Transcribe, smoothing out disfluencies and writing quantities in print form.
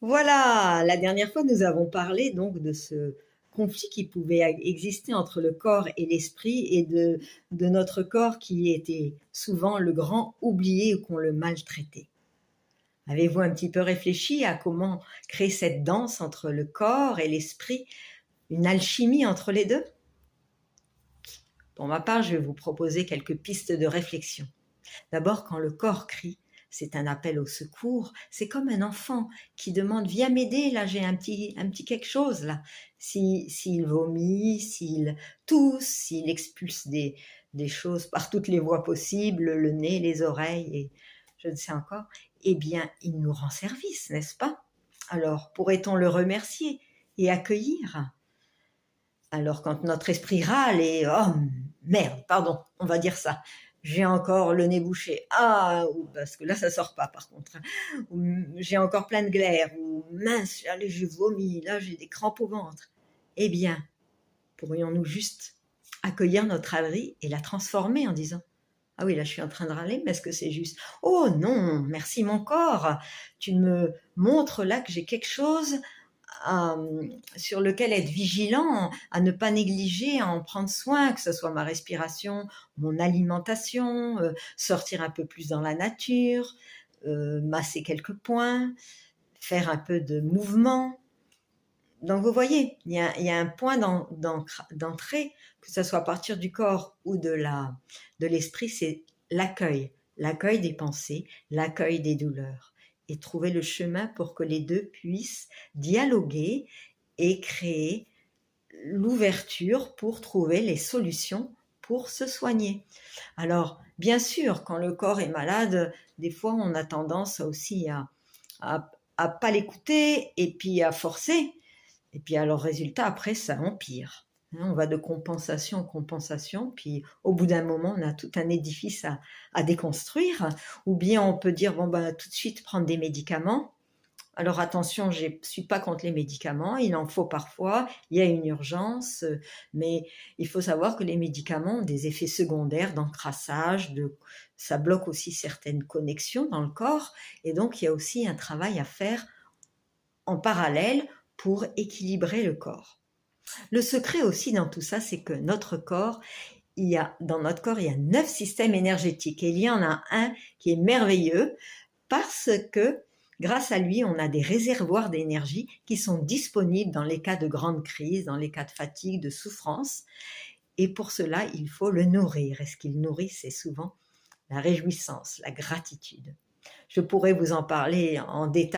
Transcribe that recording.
Voilà, la dernière fois, nous avons parlé donc de ce conflit qui pouvait exister entre le corps et l'esprit et de notre corps qui était souvent le grand oublié ou qu'on le maltraitait. Avez-vous un petit peu réfléchi à comment créer cette danse entre le corps et l'esprit, une alchimie entre les deux? Pour ma part, je vais vous proposer quelques pistes de réflexion. D'abord, quand le corps crie, c'est un appel au secours. C'est comme un enfant qui demande viens m'aider, là j'ai un petit quelque chose là. S'il vomit, s'il tousse, s'il expulse des choses par toutes les voies possibles, le nez, les oreilles et je ne sais encore, eh bien il nous rend service, n'est-ce pas? Alors pourrait-on le remercier et accueillir? Alors quand notre esprit râle et oh merde, pardon, on va dire ça. J'ai encore le nez bouché. Ah, parce que là ça sort pas par contre. Ou, j'ai encore plein de glaire. Ou mince, allez, je vomis. Là j'ai des crampes au ventre. Eh bien, pourrions-nous juste accueillir notre râlerie et la transformer en disant ah oui, là je suis en train de râler, mais est-ce que c'est juste? Oh non, merci mon corps. Tu me montres là que j'ai quelque chose sur lequel être vigilant, à ne pas négliger, à en prendre soin, que ce soit ma respiration, mon alimentation, sortir un peu plus dans la nature, masser quelques points, faire un peu de mouvement. Donc vous voyez, il y a un point d'entrée, que ce soit à partir du corps ou de l'esprit, c'est l'accueil, l'accueil des pensées, l'accueil des douleurs, et trouver le chemin pour que les deux puissent dialoguer et créer l'ouverture pour trouver les solutions pour se soigner. Alors, bien sûr, quand le corps est malade, des fois on a tendance aussi à pas l'écouter et puis à forcer. Et puis alors, résultat, après, ça empire. On va de compensation en compensation, puis au bout d'un moment, on a tout un édifice à déconstruire. Ou bien on peut dire, bon, ben, tout de suite prendre des médicaments. Alors attention, je ne suis pas contre les médicaments, il en faut parfois, il y a une urgence, mais il faut savoir que les médicaments ont des effets secondaires d'encrassage, ça bloque aussi certaines connexions dans le corps, et donc il y a aussi un travail à faire en parallèle pour équilibrer le corps. Le secret aussi dans tout ça, c'est que dans notre corps, il y a 9 systèmes énergétiques et il y en a un qui est merveilleux parce que grâce à lui, on a des réservoirs d'énergie qui sont disponibles dans les cas de grande crise, dans les cas de fatigue, de souffrance. Et pour cela, il faut le nourrir. Et ce qu'il nourrit, c'est souvent la réjouissance, la gratitude. Je pourrais vous en parler en détail